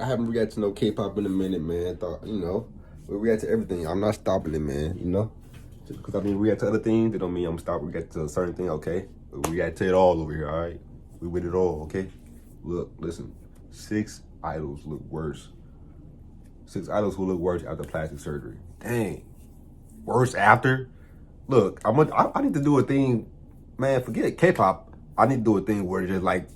I haven't reacted to no K-pop in a minute, man. Thought, we react to everything. I'm not stopping it, man, Just because I mean react to other things, it don't mean I'm stopping react to a certain thing, okay? We react to it all over here, all right? We with it all, okay? Look, listen. 6 idols look worse. 6 idols who look worse after plastic surgery. Dang. Worse after? Look, I need to do a thing, man, forget K-pop. I need to do a thing where it's just like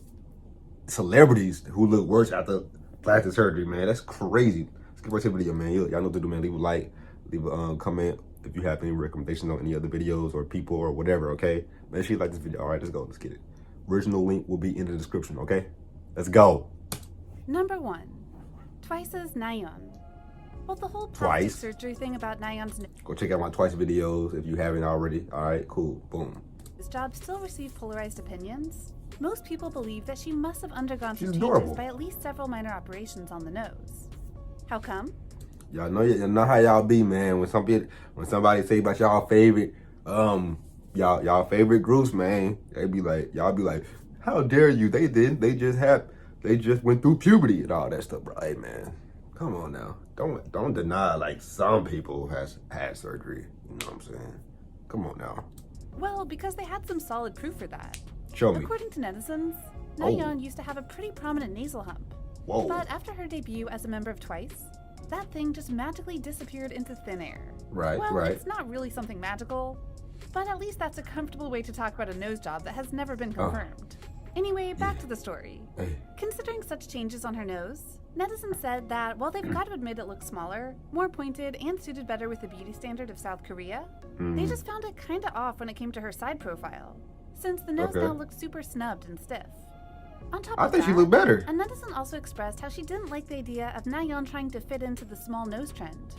celebrities who look worse after plastic surgery, man. That's crazy. Let's get right to the video, man. Y'all know what to do, man. Leave a like, leave a comment if you have any recommendations on any other videos or people or whatever, okay? Make sure you like this video. All right, let's go. Let's get it. Original link will be in the description, okay? Let's go. Number 1, Twice's Nayeon. Well, the whole plastic surgery thing about Nayeon's Go check out my Twice videos if you haven't already. All right, cool. Boom. This job still received polarized opinions. Most people believe that she must have undergone some changes adorable. by at least several minor operations on the nose. How come? Y'all know how y'all be, man. When somebody say about y'all favorite, y'all favorite groups, man, y'all be like, how dare you? They just went through puberty and all that stuff, bro. Hey, man, come on now. Don't deny like some people has had surgery. You know what I'm saying? Come on now. Well, because they had some solid proof for that. Show me. According to netizens, Nayeon used to have a pretty prominent nasal hump. Whoa. But after her debut as a member of Twice, that thing just magically disappeared into thin air. Right, well, right. It's not really something magical, but at least that's a comfortable way to talk about a nose job that has never been confirmed. Anyway, back to the story. Hey. Considering such changes on her nose, netizens said that while they've got to admit it looks smaller, more pointed, and suited better with the beauty standard of South Korea, they just found it kinda off when it came to her side profile, since the nose now looks super snubbed and stiff. On top of I think that, she looked better. a netizen also expressed how she didn't like the idea of Nayeon trying to fit into the small nose trend,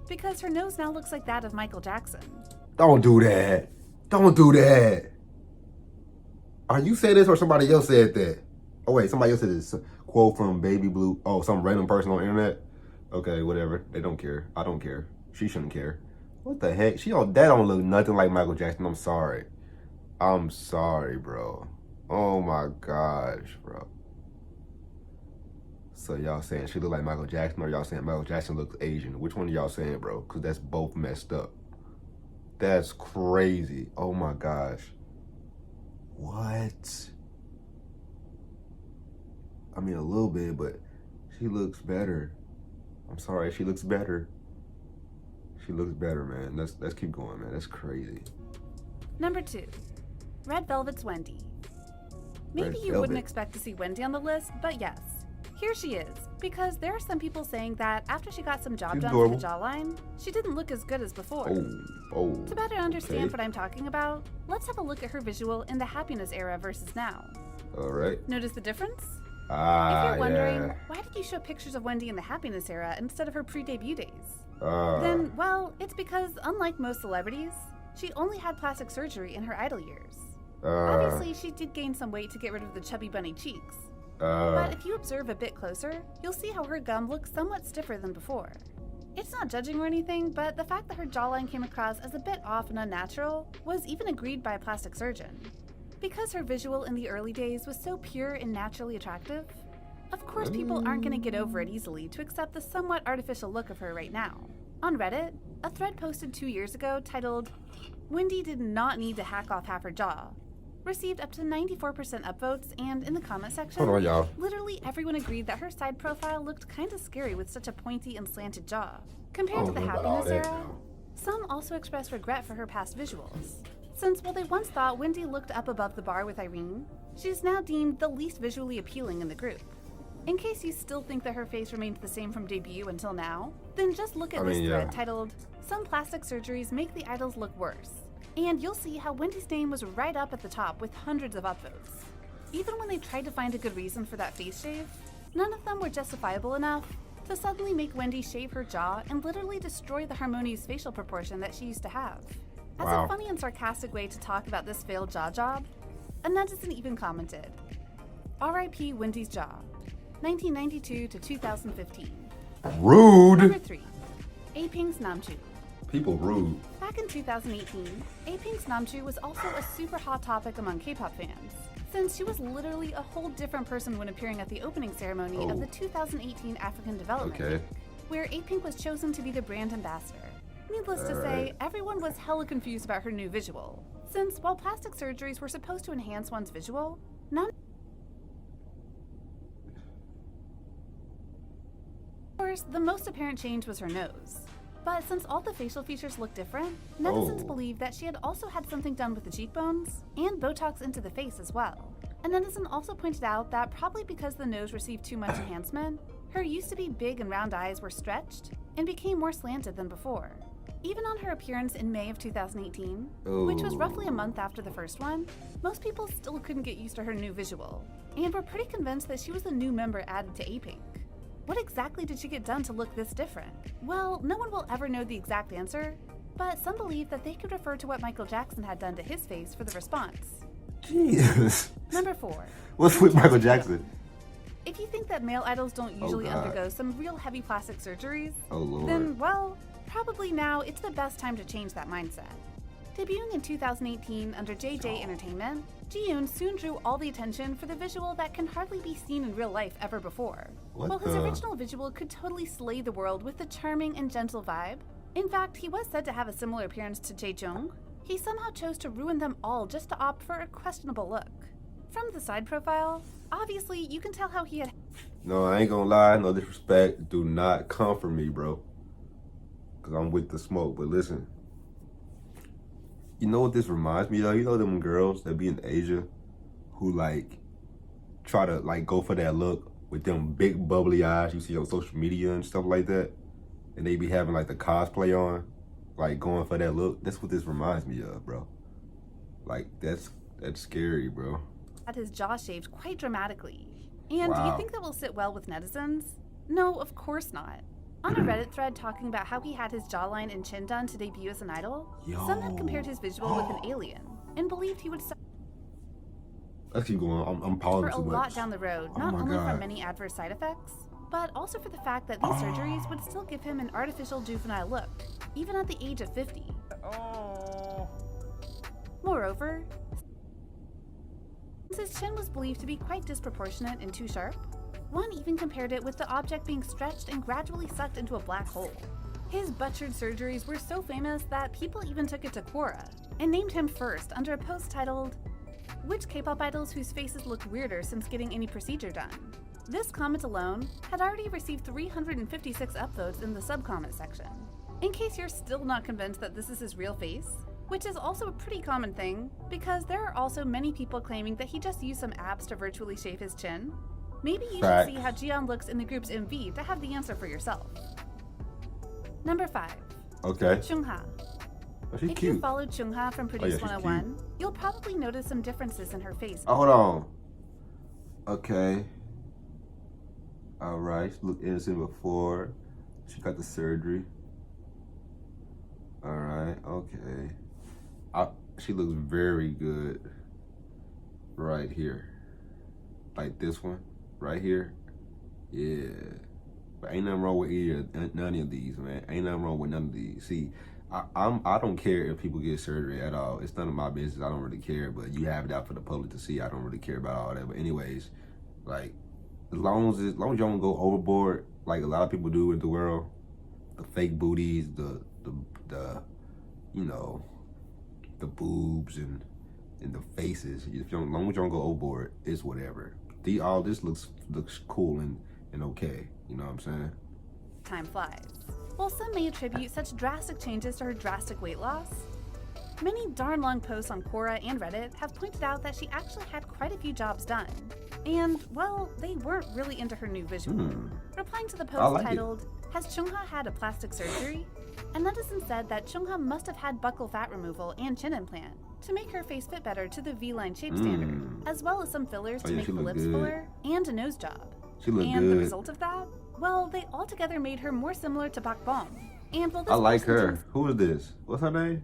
because her nose now looks like that of Michael Jackson. Don't do that. Don't do that. Are you saying this or somebody else said that? Oh wait, somebody else said this quote from Baby Blue. Oh, some random person on the internet? Okay, whatever. They don't care. I don't care. She shouldn't care. What the heck? That don't look nothing like Michael Jackson. I'm sorry. I'm sorry, bro. Oh my gosh, bro. So y'all saying she look like Michael Jackson or y'all saying Michael Jackson looks Asian? Which one are y'all saying, bro? Because that's both messed up. That's crazy. Oh my gosh. What? I mean, a little bit, but she looks better. I'm sorry, she looks better. She looks better, man. Let's keep going, man. That's crazy. Number 2, Red Velvet's Wendy. Maybe you wouldn't expect to see Wendy on the list, but yes, here she is. Because there are some people saying that after she got some job done to the jawline, she didn't look as good as before. To better understand what I'm talking about, let's have a look at her visual in the Happiness era versus now. All right. Notice the difference? If Ah, you're wondering, yeah. why did you show pictures of Wendy in the Happiness era instead of her pre-debut days? Then, well, it's because, unlike most celebrities, she only had plastic surgery in her idol years. Obviously, she did gain some weight to get rid of the chubby bunny cheeks. But if you observe a bit closer, you'll see how her gum looks somewhat stiffer than before. It's not judging or anything, but the fact that her jawline came across as a bit off and unnatural was even agreed by a plastic surgeon. Because her visual in the early days was so pure and naturally attractive, of course people aren't going to get over it easily to accept the somewhat artificial look of her right now. On Reddit, a thread posted 2 years ago titled, "Wendy did not need to hack off half her jaw," received up to 94% upvotes, and in the comment section, Hold on, y'all. literally everyone agreed that her side profile looked kinda scary with such a pointy and slanted jaw. Compared to the Happiness era, some also expressed regret for her past visuals, since while they once thought Wendy looked up above the bar with Irene, she's now deemed the least visually appealing in the group. In case you still think that her face remains the same from debut until now, then just look at this thread titled, "Some Plastic Surgeries Make the Idols Look Worse," and you'll see how Wendy's name was right up at the top with hundreds of upvotes. Even when they tried to find a good reason for that face shave, none of them were justifiable enough to suddenly make Wendy shave her jaw and literally destroy the harmonious facial proportion that she used to have. As a funny and sarcastic way to talk about this failed jaw job, a netizen even commented, "R.I.P. Wendy's jaw, 1992 to 2015. Rude. Number 3, Aping's Namju. People rude. Back Back in 2018, A-Pink's Namju was also a super hot topic among K-pop fans, since she was literally a whole different person when appearing at the opening ceremony of the 2018 African Development Week, where A-Pink was chosen to be the brand ambassador. Needless to say, everyone was hella confused about her new visual, since while plastic surgeries were supposed to enhance one's visual, none. Of course, the most apparent change was her nose. But since all the facial features look different, netizens believe that she had also had something done with the cheekbones and Botox into the face as well. A netizen also pointed out that probably because the nose received too much enhancement, her used to be big and round eyes were stretched and became more slanted than before. Even on her appearance in May of 2018, which was roughly a month after the first one, most people still couldn't get used to her new visual, and were pretty convinced that she was a new member added to A-Pink. What exactly did she get done to look this different? Well, no one will ever know the exact answer, but some believe that they could refer to what Michael Jackson had done to his face for the response. Jesus. Number 4. What's with Michael Jackson? If you think that male idols don't usually undergo some real heavy plastic surgeries, Lord. then, well, probably now it's the best time to change that mindset. Debuting in 2018 under JJ Entertainment, Jiyoon soon drew all the attention for the visual that can hardly be seen in real life ever before. While his original visual could totally slay the world with the charming and gentle vibe, in fact, he was said to have a similar appearance to Jae-jung, he somehow chose to ruin them all just to opt for a questionable look. From the side profile, obviously you can tell how he had. No, I ain't gonna lie, no disrespect, do not come for me, bro. Cause I'm with the smoke, but listen. You know what this reminds me of? You know them girls that be in Asia who like try to like go for that look with them big bubbly eyes you see on social media and stuff like that, and they be having like the cosplay on, like going for that look. That's what this reminds me of, bro. Like that's scary, bro. Had his jaw shaved quite dramatically. And do you think that will sit well with netizens? No, of course not. On a Reddit thread talking about how he had his jawline and chin done to debut as an idol, some had compared his visual with an alien and believed he would suffer Let's keep going. I'm pausing for a too much. lot down the road, not only from many adverse side effects, but also for the fact that these surgeries would still give him an artificial juvenile look, even at the age of 50. Moreover, since his chin was believed to be quite disproportionate and too sharp, one even compared it with the object being stretched and gradually sucked into a black hole. His butchered surgeries were so famous that people even took it to Quora and named him first under a post titled, "Which K-pop idols whose faces look weirder since getting any procedure done?" This comment alone had already received 356 upvotes in the sub-comment section. In case you're still not convinced that this is his real face, which is also a pretty common thing, because there are also many people claiming that he just used some apps to virtually shave his chin, maybe you should see how Jiyeon looks in the group's MV to have the answer for yourself. Number 5. Okay. Chungha. Oh, she's If cute. you followed Chungha from Produce she's 101, you'll probably notice some differences in her face. Oh, hold on. Okay. All right. She looked innocent before. She got the surgery. All right. Okay. She looks very good right here. Like this one right here. Yeah. But ain't nothing wrong with none of these, man. Ain't nothing wrong with none of these. See, I don't care if people get surgery at all. It's none of my business. I don't really care. But you have it out for the public to see. I don't really care about all that. But anyways, like as long as you don't go overboard, like a lot of people do in the world, the fake booties, the you know, the boobs and the faces. As long as you don't go overboard, it's whatever. All this looks cool and okay. You know what I'm saying? Time flies. While some may attribute such drastic changes to her drastic weight loss, many darn long posts on Quora and Reddit have pointed out that she actually had quite a few jobs done. And, well, they weren't really into her new visual. Replying to the post titled, "Has Chungha had a plastic surgery?" a netizen said that Chungha must have had buccal fat removal and chin implant to make her face fit better to the V-line shape standard, as well as some fillers to make the lips fuller and a nose job. The result of that? Well, they altogether made her more similar to Bak Bom. And while this I like her. Who is this? What's her name?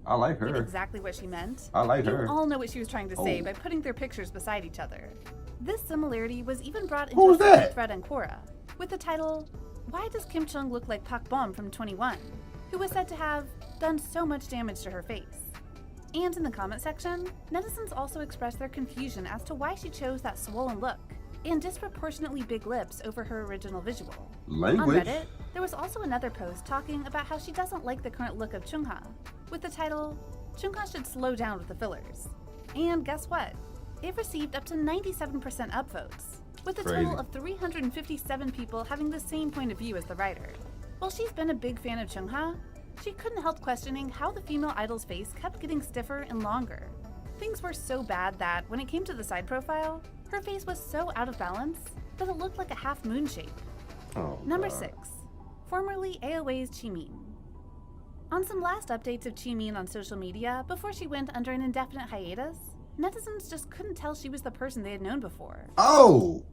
I like her. Exactly what she meant. I like her. You all know what she was trying to say by putting their pictures beside each other. This similarity was even brought into a separate thread on Quora with the title, "Why does Kim Chung look like Pak Bom from 21?" who was said to have done so much damage to her face. And in the comment section, netizens also expressed their confusion as to why she chose that swollen look and disproportionately big lips over her original visual. Language? On Reddit, there was also another post talking about how she doesn't like the current look of Chungha, with the title, "Chungha should slow down with the fillers." And guess what? It received up to 97% upvotes, with a total of 357 people having the same point of view as the writer. While she's been a big fan of Chungha, she couldn't help questioning how the female idol's face kept getting stiffer and longer. Things were so bad that, when it came to the side profile, her face was so out of balance that it looked like a half moon shape. Number 6. Formerly AOA's Jimin. On some last updates of Jimin on social media before she went under an indefinite hiatus, netizens just couldn't tell she was the person they had known before. Oh!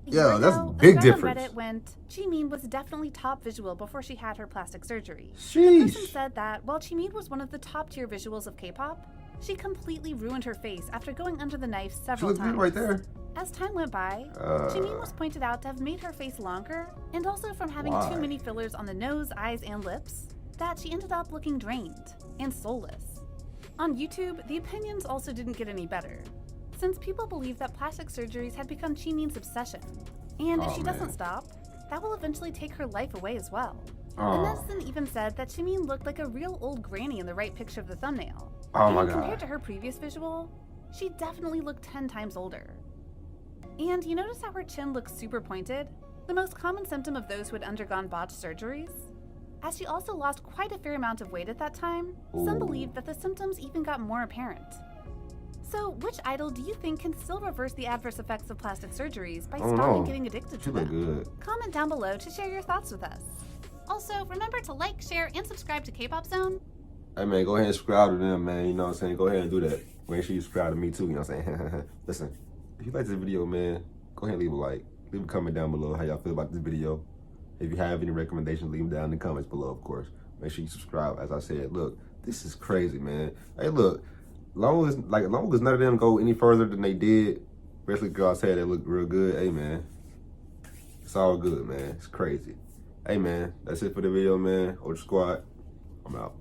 Yeah, that's a big difference. On Reddit went, Jimin was definitely top visual before she had her plastic surgery. Sheesh. The person said that while Jimin was one of the top tier visuals of K-pop, she completely ruined her face after going under the knife several times. She looked good right there. As time went by, Jimin was pointed out to have made her face longer, and also from having too many fillers on the nose, eyes, and lips, that she ended up looking drained and soulless. On YouTube, the opinions also didn't get any better, since people believe that plastic surgeries had become Jimin's obsession, and if she doesn't stop, that will eventually take her life away as well. A netizen even said that Jimin looked like a real old granny in the right picture of the thumbnail. And compared to her previous visual, she definitely looked 10 times older. And you notice how her chin looks super pointed? The most common symptom of those who had undergone botched surgeries? As she also lost quite a fair amount of weight at that time, some believe that the symptoms even got more apparent. So, which idol do you think can still reverse the adverse effects of plastic surgeries by stopping getting addicted to them? Comment down below to share your thoughts with us. Also, remember to like, share, and subscribe to K-Pop Zone. Hey man, go ahead and subscribe to them, man. You know what I'm saying? Go ahead and do that. Make sure you subscribe to me too, you know what I'm saying? Listen, if you like this video, man, go ahead and leave a like. Leave a comment down below how y'all feel about this video. If you have any recommendations, leave them down in the comments below, of course. Make sure you subscribe. As I said, look, this is crazy, man. Hey, look, long as none of them go any further than they did, especially girls said they look real good. Hey, man, it's all good, man. It's crazy. Hey, man, that's it for the video, man. Ultra Squad, I'm out.